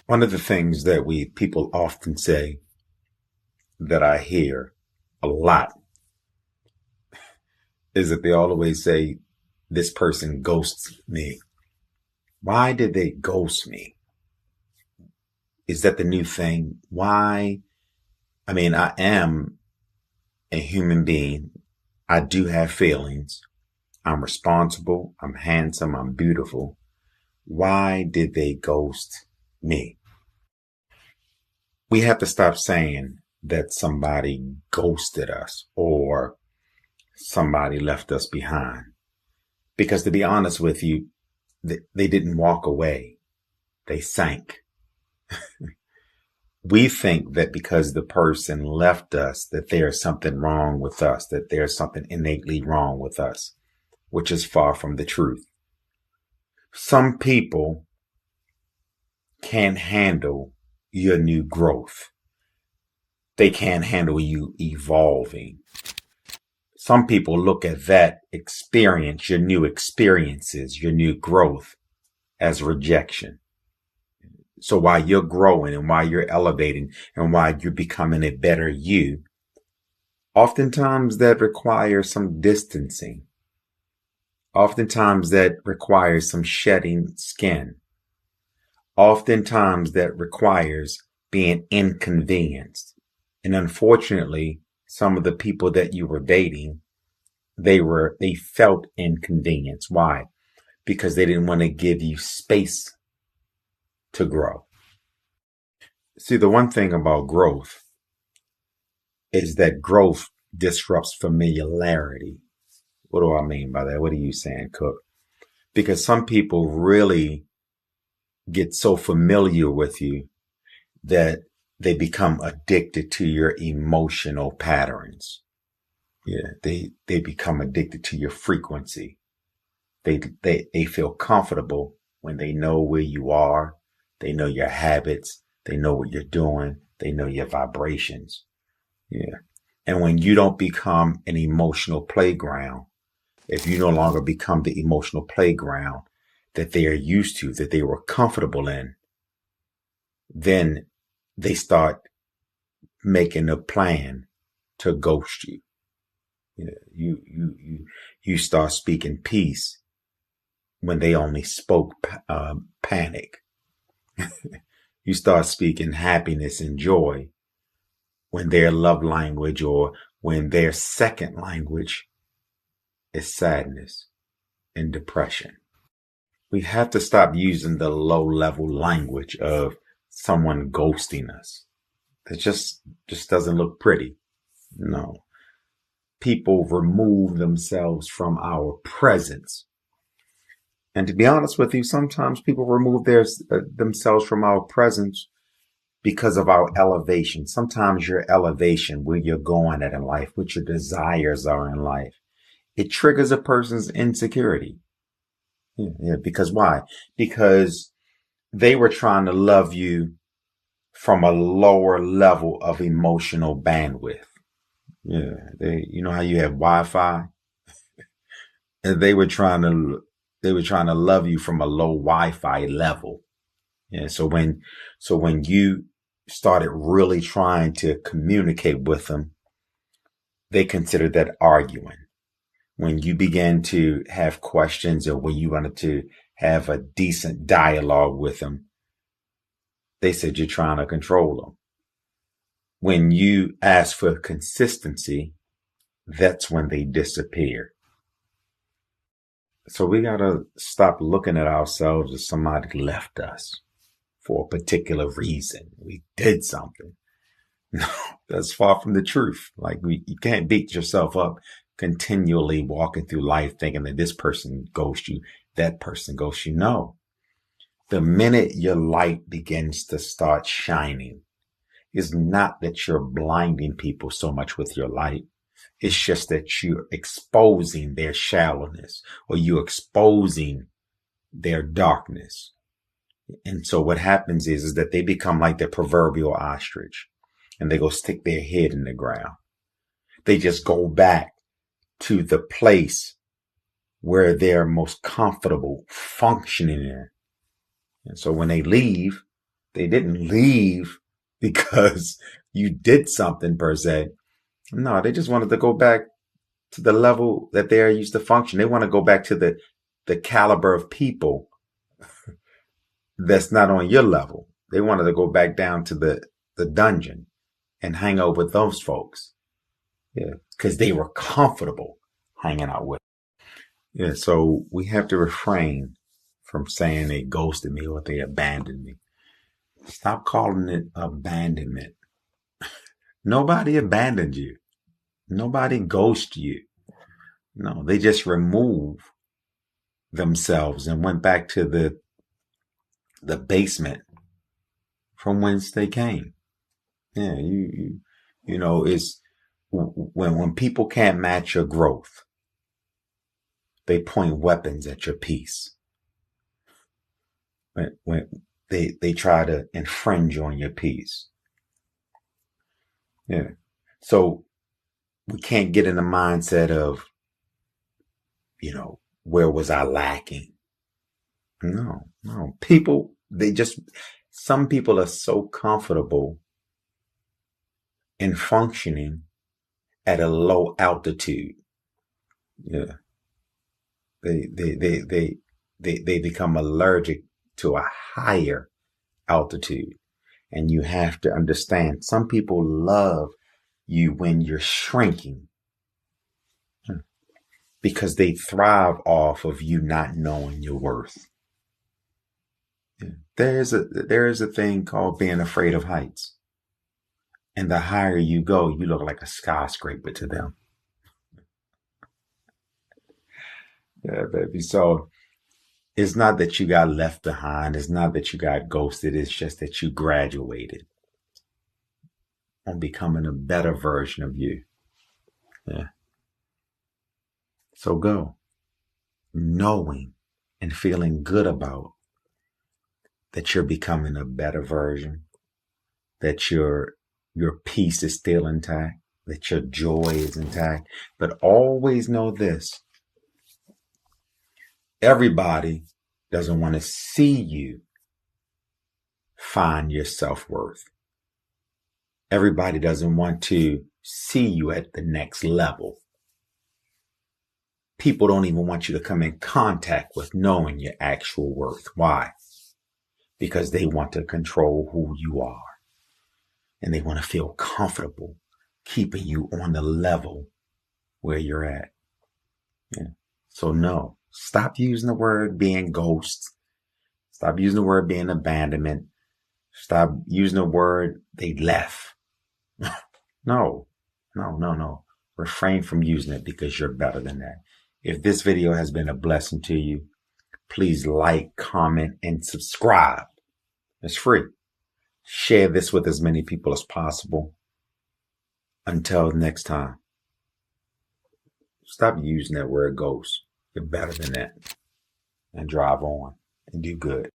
One of the things that people often say that I hear a lot is that they always say, this person ghosts me. Why did they ghost me? Is that the new thing? Why? I mean, I am a human being. I do have feelings. I'm responsible. I'm handsome. I'm beautiful. Why did they ghost me? We have to stop saying that somebody ghosted us or somebody left us behind. Because to be honest with you, they didn't walk away. They sank. We think that because the person left us, that there's something wrong with us, that there's something innately wrong with us, which is far from the truth. Some people can't handle your new growth. They can't handle you evolving. Some people look at that experience, your new experiences, your new growth, as rejection. So while you're growing and while you're elevating and while you're becoming a better you, oftentimes that requires some distancing. Oftentimes that requires some shedding skin. Oftentimes that requires being inconvenienced. And unfortunately, some of the people that you were dating, they felt inconvenience. Why? Because they didn't want to give you space to grow. See, the one thing about growth is that growth disrupts familiarity. What do I mean by that? What are you saying, Cook? Because some people really get so familiar with you that they become addicted to your emotional patterns. Yeah, they become addicted to your frequency. They feel comfortable when they know where you are. They know your habits. They know what you're doing. They know your vibrations. Yeah. And when you don't become an emotional playground, if you no longer become the emotional playground that they are used to, that they were comfortable in, then they start making a plan to ghost you. You start speaking peace when they only spoke panic. You start speaking happiness and joy when their love language or when their second language is sadness and depression. We have to stop using the low level language of someone ghosting us. It just doesn't look pretty. No. People remove themselves from our presence. And to be honest with you, sometimes people remove themselves from our presence because of our elevation. Sometimes your elevation, where you're going at in life, what your desires are in life, it triggers a person's insecurity. Yeah, because why? Because they were trying to love you from a lower level of emotional bandwidth. Yeah, you know how you have Wi-Fi? And they were trying to love you from a low Wi-Fi level. Yeah, so when you started really trying to communicate with them, they considered that arguing. When you began to have questions or when you wanted to have a decent dialogue with them, they said you're trying to control them. When you ask for consistency, that's when they disappear. So we got to stop looking at ourselves as somebody left us for a particular reason. We did something. No, that's far from the truth. Like you can't beat yourself up continually walking through life thinking that this person ghosts you, that person ghosts you. No. The minute your light begins to start shining, is not that you're blinding people so much with your light. It's just that you're exposing their shallowness or you're exposing their darkness. And so what happens is that they become like the proverbial ostrich and they go stick their head in the ground. They just go back to the place where they're most comfortable functioning in. And so when they leave, They didn't leave because you did something per se. No, they just wanted to go back to the level that they are used to function. They want to go back to the caliber of people that's not on your level. They wanted to go back down to the dungeon and hang out with those folks. Yeah, because they were comfortable hanging out with. Yeah, so we have to refrain from saying they ghosted me or they abandoned me. Stop calling it abandonment. Nobody abandoned you. Nobody ghosted you. No, they just removed themselves and went back to the basement from whence they came. Yeah, you know, it's when people can't match your growth, they point weapons at your peace. When they try to infringe on your peace. Yeah. So we can't get in the mindset of, where was I lacking? No. People, some people are so comfortable in functioning at a low altitude. Yeah. They become allergic to a higher altitude. And you have to understand, some people love you when you're shrinking because they thrive off of you not knowing your worth. Yeah. There is a thing called being afraid of heights. And the higher you go, you look like a skyscraper to them. Yeah, baby. So it's not that you got left behind. It's not that you got ghosted. It's just that you graduated on becoming a better version of you. Yeah. So go knowing and feeling good about that you're becoming a better version, that your peace is still intact, that your joy is intact. But always know this. Everybody doesn't want to see you find your self-worth. Everybody doesn't want to see you at the next level. People don't even want you to come in contact with knowing your actual worth. Why? Because they want to control who you are. And they want to feel comfortable keeping you on the level where you're at. Yeah. So no, stop using the word being ghost. Stop using the word being abandonment. Stop using the word they left. No. Refrain from using it because you're better than that. If this video has been a blessing to you, please like, comment, and subscribe. It's free. Share this with as many people as possible. Until next time, stop using that word ghost. You're better than that. And drive on and do good.